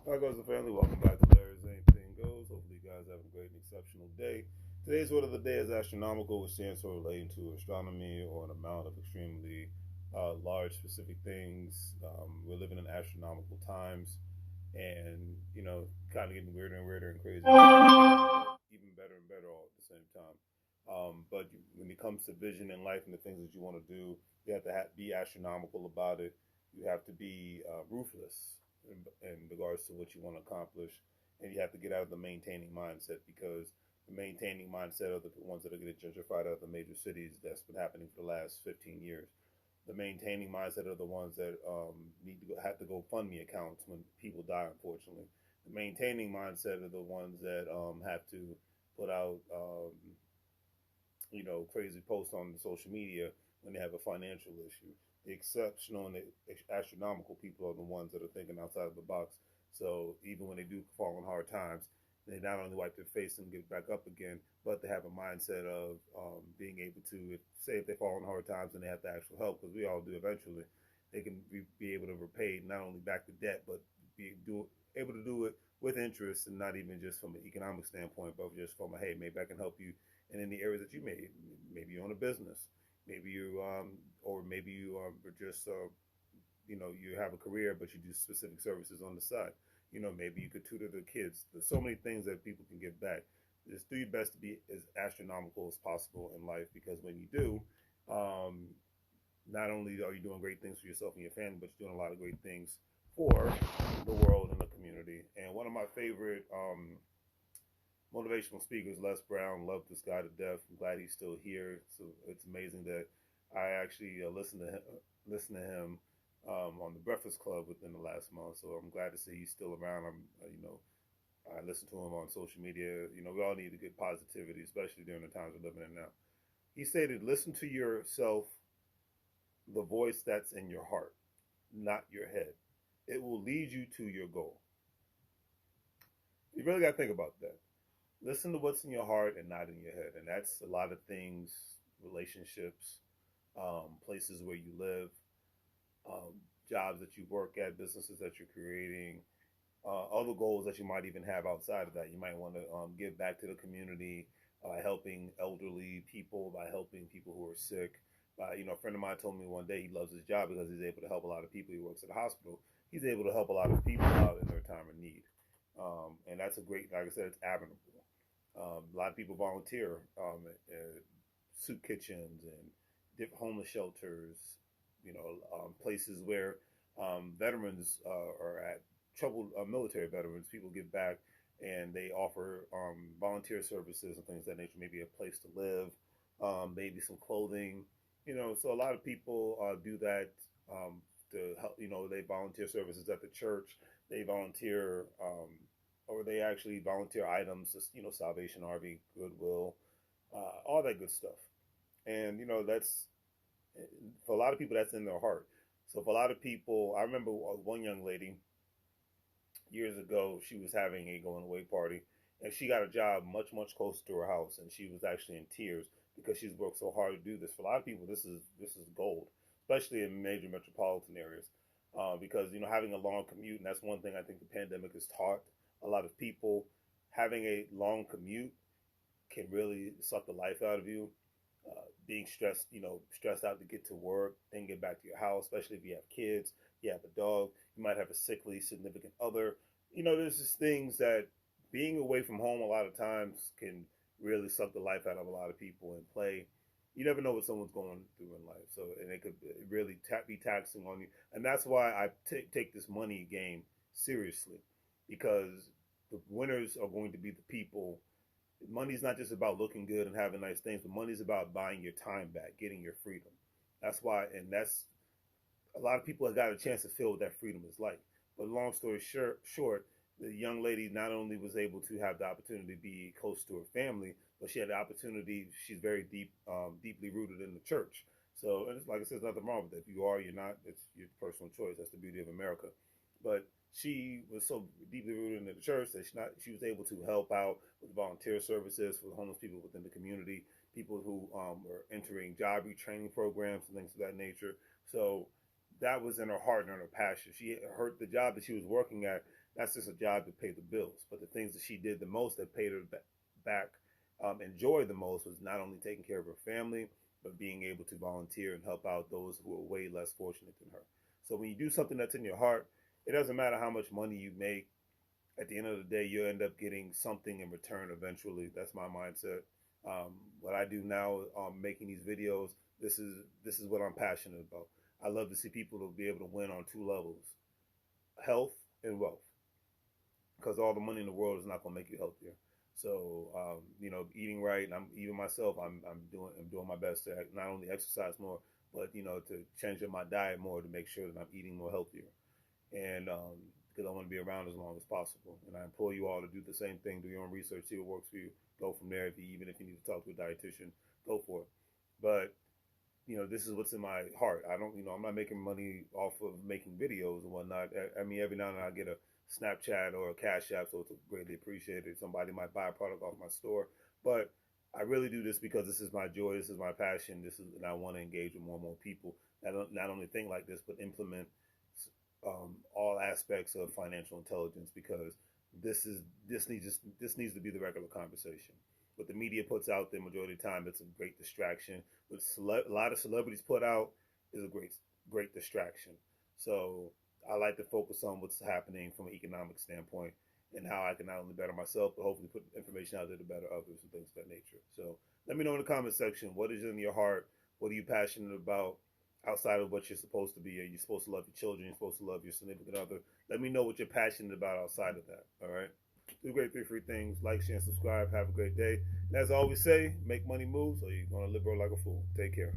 Hi guys and family, welcome back to Larry's Anything Goes. Hopefully you guys have a great and exceptional day. Today's word of the day is astronomical, which stands for relating to astronomy or an amount of extremely large specific things. We're living in astronomical times and, kind of getting weirder and weirder and crazier, even better and better all at the same time. But when it comes to vision in life and the things that you want to do, you have to be astronomical about it. You have to be ruthless in regards to what you want to accomplish, and you have to get out of the maintaining mindset because the maintaining mindset are the ones that are getting gentrified out of the major cities. That's been happening for the last 15 years. The maintaining mindset are the ones that need to have to go fund me accounts when people die, unfortunately. The maintaining mindset are the ones that have to put out crazy posts on the social media when they have a financial issue. The exceptional and the astronomical people are the ones that are thinking outside of the box. So even when they do fall on hard times, they not only wipe their face and get back up again, but they have a mindset of being able to, if they fall on hard times and they have the actual help, because we all do eventually, they can be able to repay not only back the debt, but able to do it with interest and not even just from an economic standpoint, but just from a, hey, maybe I can help you and in the areas that you made. Maybe you own a business. Maybe you, or maybe you are just, you have a career, but you do specific services on the side. Maybe you could tutor the kids. There's so many things that people can give back. Just do your best to be as astronomical as possible in life because when you do, um, not only are you doing great things for yourself and your family, but you're doing a lot of great things for the world and the community. And one of my favorite motivational speakers, Les Brown, love this guy to death. I'm glad he's still here. So it's amazing that I actually listened to him on the Breakfast Club within the last month. So I'm glad to see he's still around. I listen to him on social media. We all need to get positivity, especially during the times we're living in now. He stated, "Listen to yourself, the voice that's in your heart, not your head. It will lead you to your goal." You really got to think about that. Listen to what's in your heart and not in your head. And that's a lot of things, relationships, places where you live, um, jobs that you work at, businesses that you're creating, other goals that you might even have outside of that. You might want to give back to the community by helping elderly people, by helping people who are sick. A friend of mine told me one day he loves his job because he's able to help a lot of people. He works at a hospital. He's able to help a lot of people out in their time of need. And that's a great, like I said, it's admirable. A lot of people volunteer at soup kitchens and homeless shelters, places where veterans are at, troubled military veterans. People give back and they offer volunteer services and things of that nature, maybe a place to live, maybe some clothing. So a lot of people do that to help. They volunteer services at the church. They volunteer or they actually volunteer items, Salvation Army, Goodwill, all that good stuff. And that's for a lot of people that's in their heart. So for a lot of people, I remember one young lady years ago. She was having a going away party, and she got a job much closer to her house, and she was actually in tears because she's worked so hard to do this. For a lot of people, this is gold, especially in major metropolitan areas, because having a long commute, and that's one thing I think the pandemic has taught a lot of people. Having a long commute can really suck the life out of you. Being stressed, stressed out to get to work, then get back to your house, especially if you have kids, you have a dog, you might have a sickly significant other. There's just things that being away from home a lot of times can really suck the life out of a lot of people and play. You never know what someone's going through in life, so and it could really be taxing on you. And that's why I take this money game seriously, because the winners are going to be the people. Money's not just about looking good and having nice things, but money's about buying your time back, getting your freedom. That's why, and that's a lot of people have got a chance to feel what that freedom is like. But long story short, the young lady not only was able to have the opportunity to be close to her family, but she had the opportunity. She's very deeply rooted in the church. So, and it's, like I said, there's nothing wrong with that. If you are, you're not. It's your personal choice. That's the beauty of America. But she was so deeply rooted in the church that she was able to help out with volunteer services for the homeless people within the community, people who were entering job retraining programs and things of that nature. So that was in her heart and in her passion. The job that she was working at. That's just a job to pay the bills. But the things that she did the most that paid her back, enjoy the most, was not only taking care of her family, but being able to volunteer and help out those who are way less fortunate than her. So when you do something that's in your heart, it doesn't matter how much money you make. At the end of the day, you'll end up getting something in return eventually. That's my mindset. What I do now, making these videos, this is what I'm passionate about. I love to see people to be able to win on two levels: health and wealth, because all the money in the world is not going to make you healthier. So, eating right, and I'm even myself, I'm doing my best to not only exercise more, but to change up my diet more to make sure that I'm eating more healthier, and because I want to be around as long as possible. And I implore you all to do the same thing. Do your own research, see what works for you. Go from there. Even if you need to talk to a dietitian, go for it. But this is what's in my heart. I don't, I'm not making money off of making videos and whatnot. I mean, every now and then I get a Snapchat or a Cash App, so it's greatly appreciated. Somebody might buy a product off my store, but I really do this because this is my joy. This is my passion. And I want to engage with more and more people that not only think like this, but implement all aspects of financial intelligence, because this needs to be the regular conversation. What the media puts out there majority of the time, it's a great distraction. What a lot of celebrities put out is a great distraction. So I like to focus on what's happening from an economic standpoint and how I can not only better myself, but hopefully put information out there to better others and things of that nature. So let me know in the comment section, what is in your heart? What are you passionate about outside of what you're supposed to be? Are you supposed to love your children? You're supposed to love your significant other? Let me know what you're passionate about outside of that. All right. Do great three free things. Like, share, and subscribe. Have a great day. And as I always say, make money move, so you're going to live like a fool. Take care.